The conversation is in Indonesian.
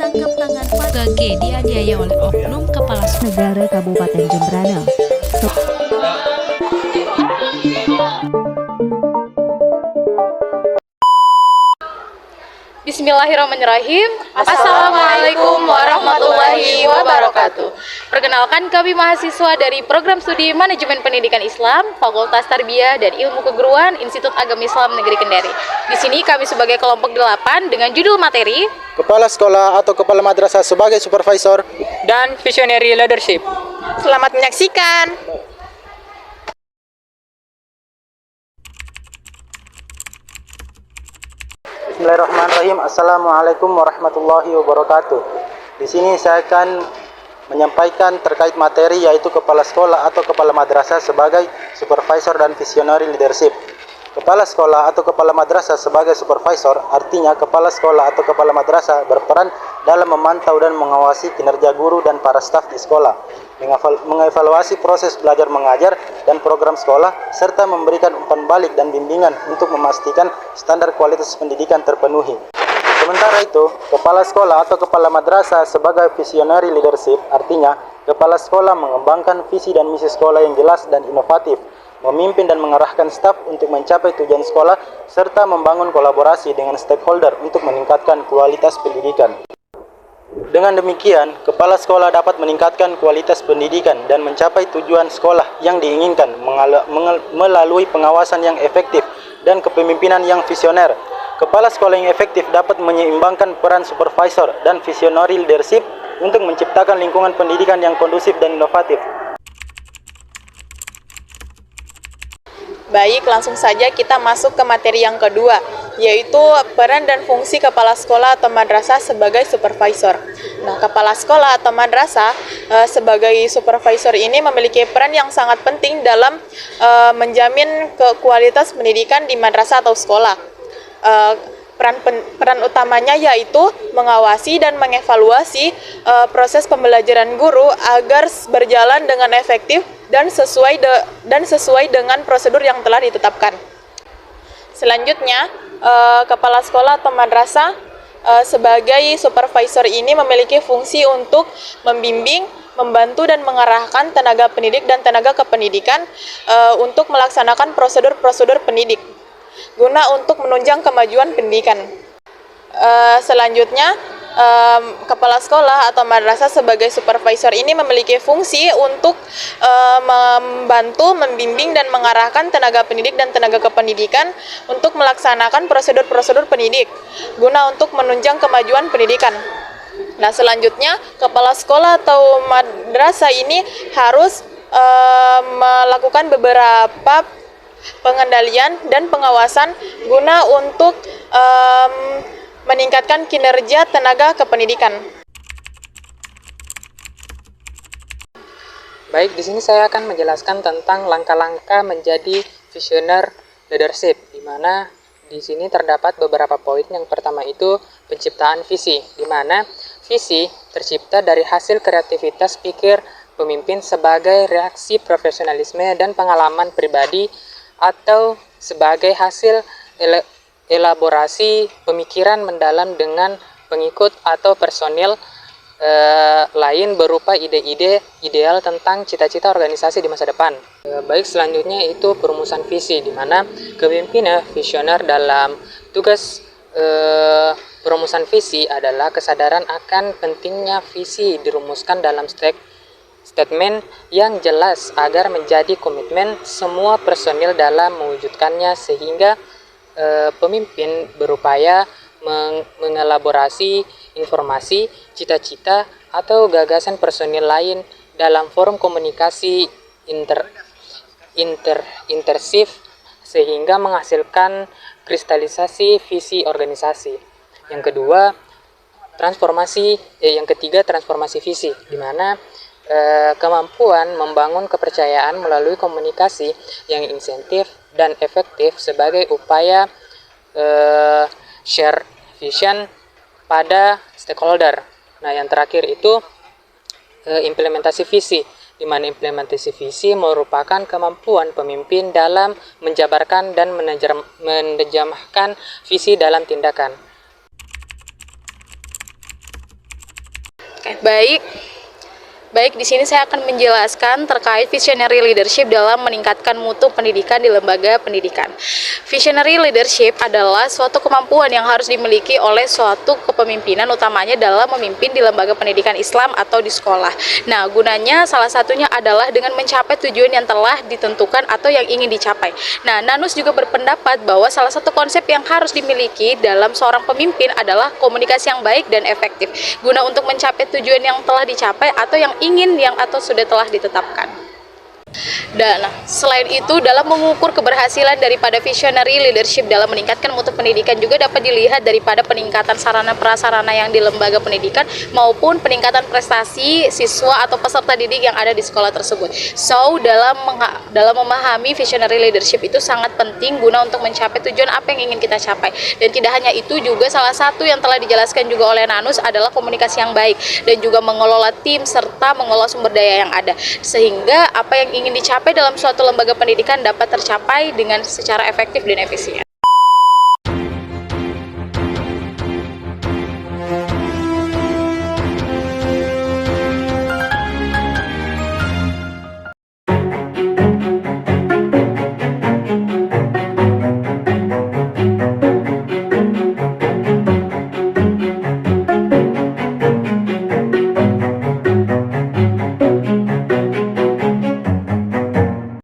tangkap tangan warga G dianiaya oleh oknum kepala negara Kabupaten Jembrana. Bismillahirrahmanirrahim. Assalamualaikum warahmatullahi wabarakatuh. Perkenalkan, kami mahasiswa dari Program Studi Manajemen Pendidikan Islam, Fakultas Tarbiyah dan Ilmu Keguruan, Institut Agama Islam Negeri Kendari. Di sini kami sebagai kelompok 8 dengan judul materi Kepala sekolah atau kepala madrasah sebagai supervisor dan visionary leadership. Selamat menyaksikan. Bismillahirrahmanirrahim. Assalamualaikum warahmatullahi wabarakatuh. Di sini saya akan menyampaikan terkait materi yaitu kepala sekolah atau kepala madrasah sebagai supervisor dan visionary leadership. Kepala sekolah atau kepala madrasah sebagai supervisor artinya kepala sekolah atau kepala madrasah berperan dalam memantau dan mengawasi kinerja guru dan para staf di sekolah, mengevaluasi proses belajar mengajar dan program sekolah, serta memberikan umpan balik dan bimbingan untuk memastikan standar kualitas pendidikan terpenuhi. Sementara itu, kepala sekolah atau kepala madrasah sebagai visionary leadership artinya kepala sekolah mengembangkan visi dan misi sekolah yang jelas dan inovatif, memimpin dan mengarahkan staf untuk mencapai tujuan sekolah, serta membangun kolaborasi dengan stakeholder untuk meningkatkan kualitas pendidikan. Dengan demikian, kepala sekolah dapat meningkatkan kualitas pendidikan dan mencapai tujuan sekolah yang diinginkan melalui pengawasan yang efektif dan kepemimpinan yang visioner. Kepala sekolah yang efektif dapat menyeimbangkan peran supervisor dan visionary leadership untuk menciptakan lingkungan pendidikan yang kondusif dan inovatif. Baik, langsung saja kita masuk ke materi yang kedua, yaitu peran dan fungsi kepala sekolah atau madrasah sebagai supervisor. Nah, kepala sekolah atau madrasah sebagai supervisor ini memiliki peran yang sangat penting dalam menjamin kualitas pendidikan di madrasah atau sekolah. Peran utamanya yaitu mengawasi dan mengevaluasi proses pembelajaran guru agar berjalan dengan efektif dan sesuai dengan prosedur yang telah ditetapkan. Selanjutnya, kepala sekolah atau madrasah sebagai supervisor ini memiliki fungsi untuk membimbing, membantu dan mengarahkan tenaga pendidik dan tenaga kependidikan untuk melaksanakan prosedur-prosedur pendidik guna untuk menunjang kemajuan pendidikan. Selanjutnya, kepala sekolah atau madrasah sebagai supervisor ini memiliki fungsi untuk membantu, membimbing dan mengarahkan tenaga pendidik dan tenaga kependidikan untuk melaksanakan prosedur-prosedur pendidik guna untuk menunjang kemajuan pendidikan. Nah, selanjutnya kepala sekolah atau madrasah ini harus melakukan beberapa pengendalian dan pengawasan guna untuk meningkatkan kinerja tenaga kependidikan. Baik, di sini saya akan menjelaskan tentang langkah-langkah menjadi visioner leadership, di mana di sini terdapat beberapa poin. Yang pertama itu penciptaan visi, di mana visi tercipta dari hasil kreativitas pikir pemimpin sebagai reaksi profesionalisme dan pengalaman pribadi atau sebagai hasil elaborasi pemikiran mendalam dengan pengikut atau personil lain berupa ide-ide ideal tentang cita-cita organisasi di masa depan. Baik, selanjutnya itu perumusan visi, di mana kepemimpinan visioner dalam tugas perumusan visi adalah kesadaran akan pentingnya visi dirumuskan dalam statement yang jelas agar menjadi komitmen semua personil dalam mewujudkannya, sehingga pemimpin berupaya mengelaborasi informasi, cita-cita, atau gagasan personil lain dalam forum komunikasi intersif sehingga menghasilkan kristalisasi visi organisasi. Yang ketiga transformasi visi, di mana kemampuan membangun kepercayaan melalui komunikasi yang insentif dan efektif sebagai upaya share vision pada stakeholder. Nah, yang terakhir itu implementasi visi, di mana implementasi visi merupakan kemampuan pemimpin dalam menjabarkan dan menerjemahkan visi dalam tindakan. Baik, di sini saya akan menjelaskan terkait visionary leadership dalam meningkatkan mutu pendidikan di lembaga pendidikan. Visionary leadership adalah suatu kemampuan yang harus dimiliki oleh suatu kepemimpinan, utamanya dalam memimpin di lembaga pendidikan Islam atau di sekolah. Nah, gunanya salah satunya adalah dengan mencapai tujuan yang telah ditentukan atau yang ingin dicapai. Nah, Nanus juga berpendapat bahwa salah satu konsep yang harus dimiliki dalam seorang pemimpin adalah komunikasi yang baik dan efektif, guna untuk mencapai tujuan yang telah dicapai atau yang sudah telah ditetapkan. Dan selain itu, dalam mengukur keberhasilan daripada visionary leadership dalam meningkatkan mutu pendidikan juga dapat dilihat daripada peningkatan sarana prasarana yang di lembaga pendidikan maupun peningkatan prestasi siswa atau peserta didik yang ada di sekolah tersebut. So, dalam memahami visionary leadership itu sangat penting guna untuk mencapai tujuan apa yang ingin kita capai. Dan tidak hanya itu, juga salah satu yang telah dijelaskan juga oleh Nanus adalah komunikasi yang baik dan juga mengelola tim serta mengelola sumber daya yang ada, sehingga apa yang ingin dicapai dalam suatu lembaga pendidikan dapat tercapai dengan secara efektif dan efisien.